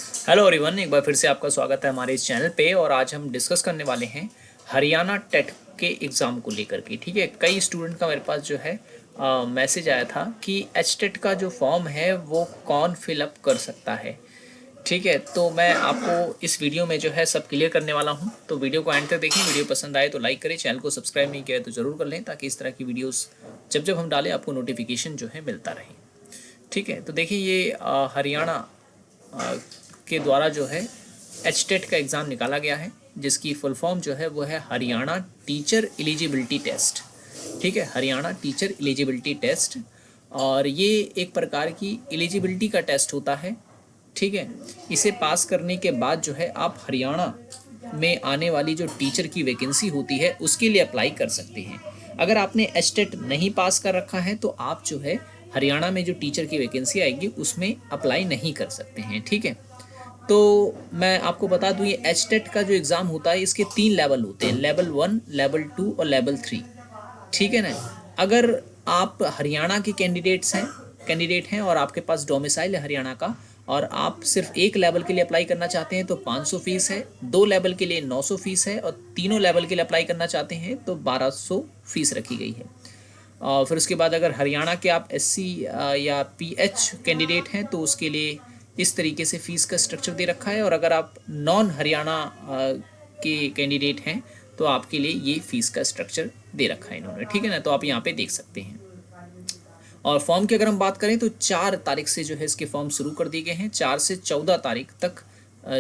Hello everyone, एक बार फिर से आपका स्वागत है हमारे इस चैनल पे। और आज हम डिस्कस करने वाले हैं हरियाणा टेट के एग्ज़ाम को लेकर के। ठीक है, कई स्टूडेंट का मेरे पास जो है मैसेज आया था कि एच टेट का जो फॉर्म है वो कौन फिलअप कर सकता है। ठीक है, तो मैं आपको इस वीडियो में जो है सब क्लियर करने वाला हूँ, तो वीडियो को एंड तक देखें। वीडियो पसंद आए तो लाइक करें, चैनल को सब्सक्राइब नहीं किया है तो ज़रूर कर लें, ताकि इस तरह की वीडियोस जब जब हम डालें आपको नोटिफिकेशन जो है मिलता रहे। ठीक है, तो देखिए ये हरियाणा अ, के द्वारा जो है एच टेट का एग्ज़ाम निकाला गया है, जिसकी फुल फॉर्म जो है वो है हरियाणा टीचर एलिजिबिलिटी टेस्ट। ठीक है, हरियाणा टीचर एलिजिबिलिटी टेस्ट। और ये एक प्रकार की एलिजिबिलिटी का टेस्ट होता है। ठीक है, इसे पास करने के बाद जो है आप हरियाणा में आने वाली जो टीचर की वैकेंसी होती है उसके लिए अप्लाई कर सकते हैं। अगर आपने एच टेट नहीं पास कर रखा है तो आप जो है हरियाणा में जो टीचर की वैकेंसी आएगी उसमें अप्लाई नहीं कर सकते हैं। ठीक है, तो मैं आपको बता दूं ये एच टेट का जो एग्ज़ाम होता है इसके 3 लेवल होते हैं, लेवल 1, लेवल 2 और लेवल 3। ठीक है ना। अगर आप हरियाणा के कैंडिडेट हैं और आपके पास डोमिसाइल है हरियाणा का, और आप सिर्फ एक लेवल के लिए अप्लाई करना चाहते हैं तो 500 फीस है, 2 लेवल के लिए 900 फीस है, और तीनों लेवल के लिए अप्लाई करना चाहते हैं तो 1200 फीस रखी गई है। और फिर उसके बाद अगर हरियाणा के आप एससी या पीएच कैंडिडेट हैं तो उसके लिए इस तरीके से फ़ीस का स्ट्रक्चर दे रखा है। और अगर आप नॉन हरियाणा के कैंडिडेट हैं तो आपके लिए ये फ़ीस का स्ट्रक्चर दे रखा है इन्होंने। ठीक है ना, तो आप यहाँ पे देख सकते हैं। और फॉर्म की अगर हम बात करें तो 4 तारीख से जो है इसके फॉर्म शुरू कर दिए गए हैं। 4 से 14 तारीख तक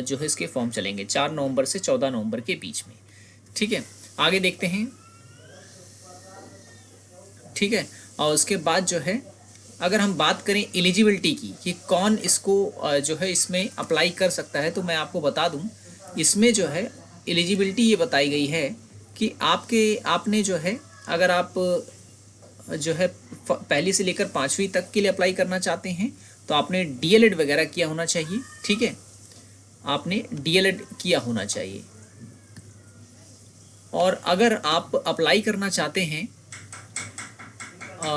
जो है इसके फॉर्म चलेंगे, 4 नवंबर से 14 नवंबर के बीच में। ठीक है, आगे देखते हैं। ठीक है, और उसके बाद जो है अगर हम बात करें एलिजिबिलिटी की कि कौन इसको जो है इसमें अप्लाई कर सकता है, तो मैं आपको बता दूं इसमें जो है एलिजिबिलिटी ये बताई गई है कि आपने जो है अगर आप जो है पहली से लेकर 5वीं तक के लिए अप्लाई करना चाहते हैं तो आपने डीएलएड वगैरह किया होना चाहिए। ठीक है, आपने डीएलएड किया होना चाहिए। और अगर आप अप्लाई करना चाहते हैं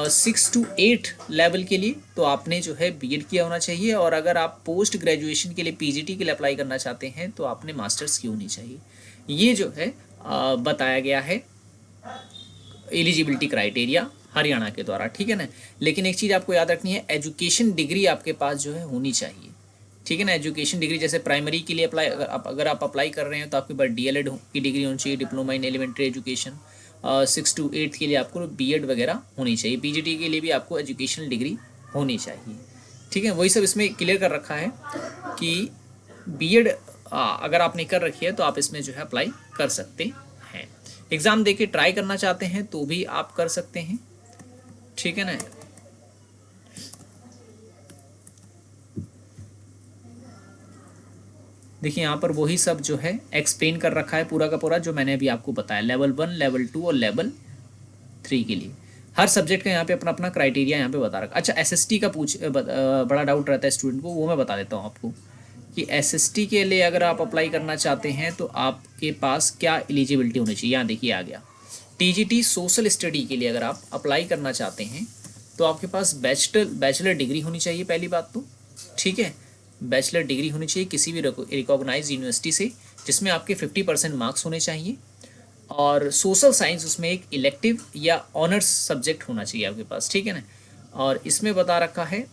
6 to 8 लेवल के लिए तो आपने जो है बीएड किया होना चाहिए। और अगर आप पोस्ट ग्रेजुएशन के लिए पीजीटी के लिए अप्लाई करना चाहते हैं तो आपने मास्टर्स की होनी चाहिए। ये जो है बताया गया है एलिजिबिलिटी क्राइटेरिया हरियाणा के द्वारा। ठीक है ना, लेकिन एक चीज़ आपको याद रखनी है, एजुकेशन डिग्री आपके पास जो है होनी चाहिए। ठीक है ना, एजुकेशन डिग्री जैसे प्राइमरी के लिए अगर आप अप्लाई कर रहे हैं तो आपके पास डीएलएड की डिग्री होनी चाहिए, diploma in elementary education. 6 to 8 के लिए आपको बीएड वगैरह होनी चाहिए। पीजीटी के लिए भी आपको एजुकेशनल डिग्री होनी चाहिए। ठीक है, वही सब इसमें क्लियर कर रखा है कि बीएड अगर आपने कर रखी है तो आप इसमें जो है अप्लाई कर सकते हैं। एग्ज़ाम दे के ट्राई करना चाहते हैं तो भी आप कर सकते हैं। ठीक है ना। देखिए यहाँ पर वही सब जो है एक्सप्लेन कर रखा है पूरा का पूरा, जो मैंने अभी आपको बताया, लेवल 1, लेवल 2 और लेवल 3 के लिए। हर सब्जेक्ट का यहाँ पे अपना अपना क्राइटेरिया यहाँ पे बता रखा। अच्छा, एसएसटी का बड़ा डाउट रहता है स्टूडेंट को, वो मैं बता देता हूँ आपको कि एसएसटी के लिए अगर आप अप्लाई करना चाहते हैं तो आपके पास क्या एलिजिबिलिटी होनी चाहिए। यहाँ देखिए आ गया, टीजीटी सोशल स्टडी के लिए अगर आप अप्लाई करना चाहते हैं तो आपके पास बैचलर डिग्री होनी चाहिए पहली बात तो। ठीक है, बैचलर डिग्री होनी चाहिए किसी भी रिकॉग्नाइज यूनिवर्सिटी से, जिसमें आपके 50% मार्क्स होने चाहिए। और सोशल साइंस उसमें एक इलेक्टिव या ऑनर्स सब्जेक्ट होना चाहिए आपके पास। ठीक है ना, और इसमें बता रखा है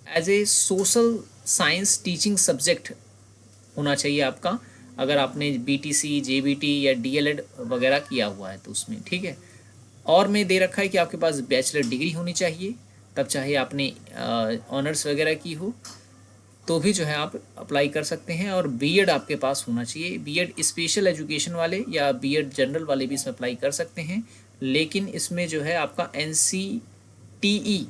as a social science teaching subject होना चाहिए आपका, अगर आपने बीटीसी, जेबीटी या डीएलएड वगैरह किया हुआ है तो उसमें। ठीक है, और में दे रखा है कि आपके पास बैचलर डिग्री होनी चाहिए, तब चाहे आपने ऑनर्स वगैरह की हो तो भी जो है आप अप्लाई कर सकते हैं। और बीएड आपके पास होना चाहिए, बीएड स्पेशल एजुकेशन वाले या बीएड जनरल वाले भी इसमें अप्लाई कर सकते हैं, लेकिन इसमें जो है आपका एनसीटीई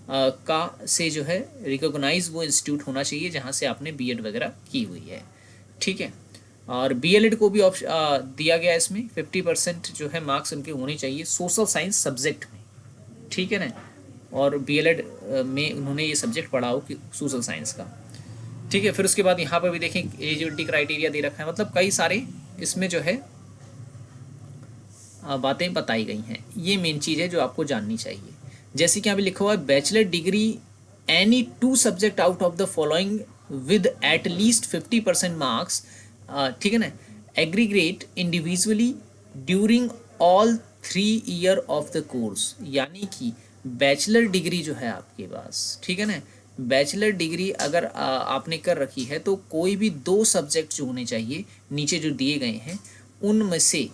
का से जो है रिकॉग्नाइज वो इंस्टीट्यूट होना चाहिए जहाँ से आपने बीएड वगैरह की हुई है। ठीक है, और बीएलएड को भी दिया गया इसमें 50% जो है मार्क्स उनके होने चाहिए सोशल साइंस सब्जेक्ट में। ठीक है ना, और बीएलएड में उन्होंने ये सब्जेक्ट पढ़ा हो कि सोशल साइंस का। ठीक है, फिर उसके बाद यहाँ पर भी देखें एलिजिबिलिटी क्राइटेरिया दे रखा है, मतलब कई सारे इसमें जो है बातें बताई गई हैं। ये मेन चीज़ है जो आपको जाननी चाहिए। जैसे कि यहाँ पे लिखा हुआ है bachelor degree any 2 subject out of the following with at least 50% marks, ठीक है ना, aggregate individually during all 3 year of the course, यानी कि बैचलर डिग्री जो है आपके पास, ठीक है ना, बैचलर डिग्री अगर आपने कर रखी है तो कोई भी 2 सब्जेक्ट जो होने चाहिए नीचे जो दिए गए हैं उनमें से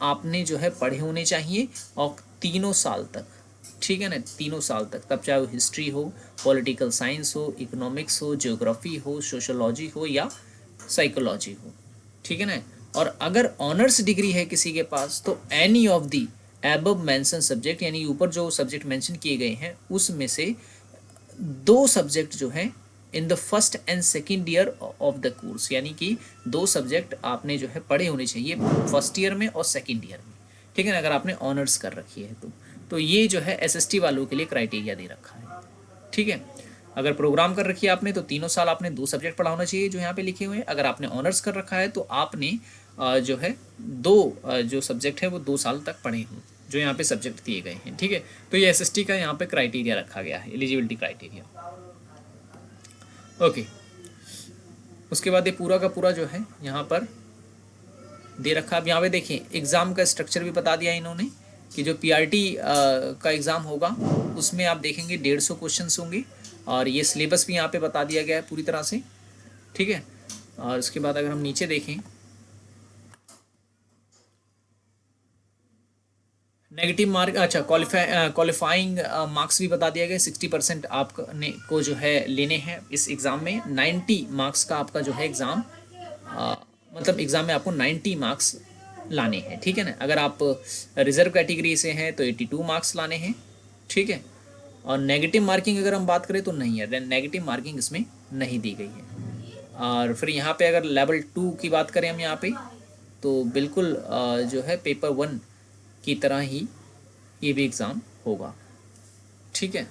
आपने जो है पढ़े होने चाहिए, और 3 साल तक, ठीक है ना, 3 साल तक, तब चाहे वो हिस्ट्री हो, पॉलिटिकल साइंस हो, इकोनॉमिक्स हो, ज्योग्राफी हो, सोशोलॉजी हो या साइकोलॉजी हो, ठीक है ना। और अगर ऑनर्स डिग्री है किसी के पास तो any of the above mention subject, यानी ऊपर जो सब्जेक्ट मेंशन किए गए हैं उसमें से 2 सब्जेक्ट जो हैं in the first and second year of the course, यानी कि 2 सब्जेक्ट आपने जो है पढ़े होने चाहिए फर्स्ट ईयर में और सेकेंड ईयर में, ठीक है ना, अगर आपने ऑनर्स कर रखी है तो ये जो है एसएसटी वालों के लिए क्राइटेरिया दे रखा है, ठीक है। अगर प्रोग्राम कर रखी है आपने तो 3 साल आपने 2 सब्जेक्ट पढ़ा होना चाहिए जो यहाँ पे लिखे हुए हैं। अगर आपने ऑनर्स कर रखा है तो आपने जो है 2 जो सब्जेक्ट है वो 2 साल तक पढ़े हों, जो यहाँ पे सब्जेक्ट दिए गए हैं, ठीक है। तो ये एसएसटी का यहाँ पे क्राइटेरिया रखा गया है, एलिजिबिलिटी क्राइटेरिया। ओके, उसके बाद ये पूरा का पूरा जो है यहाँ पर दे रखा। अब यहाँ पे देखिए एग्ज़ाम का स्ट्रक्चर भी बता दिया इन्होंने कि जो पीआरटी का एग्ज़ाम होगा उसमें आप देखेंगे 150 क्वेश्चंस होंगे, और ये सिलेबस भी यहाँ पे बता दिया गया है पूरी तरह से, ठीक है। और उसके बाद अगर हम नीचे देखें, नेगेटिव मार्क, अच्छा क्वालिफाइंग मार्क्स भी बता दिया गया, 60% आपने को जो है लेने हैं इस एग्ज़ाम में। 90 मार्क्स का आपका जो है एग्ज़ाम, मतलब एग्ज़ाम में आपको 90 मार्क्स लाने हैं, ठीक है ना। अगर आप रिजर्व कैटेगरी से हैं तो 82 मार्क्स लाने हैं, ठीक है। और नेगेटिव मार्किंग अगर हम बात करें तो नहीं है, नेगेटिव मार्किंग इसमें नहीं दी गई है। और फिर यहाँ पे अगर लेवल 2 की बात करें हम यहाँ पे तो बिल्कुल जो है पेपर 1 की तरह ही ये भी एग्ज़ाम होगा, ठीक है।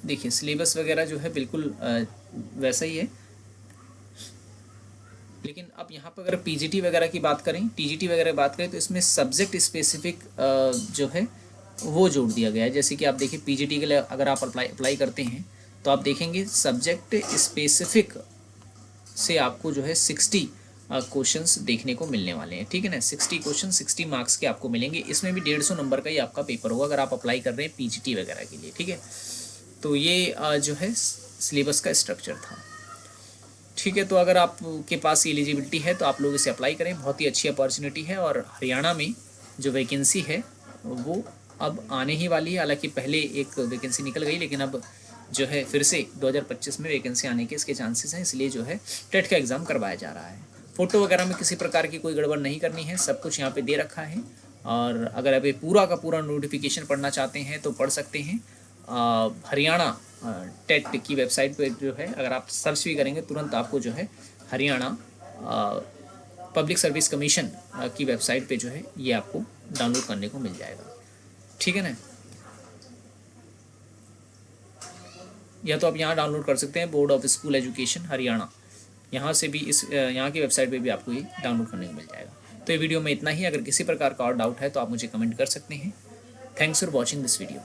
देखिए सिलेबस वगैरह जो है बिल्कुल वैसा ही है, लेकिन अब यहाँ पर अगर पीजीटी वगैरह की बात करें, टीजीटी वगैरह की बात करें तो इसमें सब्जेक्ट स्पेसिफिक जो है वो जोड़ दिया गया है। जैसे कि आप देखिए पीजीटी के लिए अगर आप अप्लाई करते हैं तो आप देखेंगे सब्जेक्ट स्पेसिफिक से आपको जो है 60 क्वेश्चंस देखने को मिलने वाले हैं, ठीक है ना। 60 क्वेश्चन 60 मार्क्स के आपको मिलेंगे। इसमें भी 150 नंबर का ही आपका पेपर होगा अगर आप अप्लाई कर रहे हैं पीजीटी वगैरह के लिए, ठीक है। तो ये जो है सिलेबस का स्ट्रक्चर था, ठीक है। तो अगर आपके पास एलिजिबिलिटी है तो आप लोग इसे अप्लाई करें, बहुत ही अच्छी अपॉर्चुनिटी है। और हरियाणा में जो वैकेंसी है वो अब आने ही वाली है। हालांकि पहले एक वैकेंसी निकल गई, लेकिन अब जो है फिर से 2025 में वैकेंसी आने के इसके चांसेस हैं, इसलिए जो है टेट का एग्ज़ाम करवाया जा रहा है। फ़ोटो वगैरह में किसी प्रकार की कोई गड़बड़ नहीं करनी है, सब कुछ यहाँ पे दे रखा है। और अगर आप ये पूरा का पूरा नोटिफिकेशन पढ़ना चाहते हैं तो पढ़ सकते हैं। हरियाणा टेट की वेबसाइट पे जो है अगर आप सर्च भी करेंगे तुरंत आपको जो है हरियाणा पब्लिक सर्विस कमीशन की वेबसाइट पे जो है ये आपको डाउनलोड करने को मिल जाएगा, ठीक है ना। या तो आप यहाँ डाउनलोड कर सकते हैं board of school education Haryana, यहाँ से भी इस यहाँ की वेबसाइट पे भी आपको ये डाउनलोड करने को मिल जाएगा। तो ये वीडियो में इतना ही। अगर किसी प्रकार का और डाउट है तो आप मुझे कमेंट कर सकते हैं। Thanks for watching this video.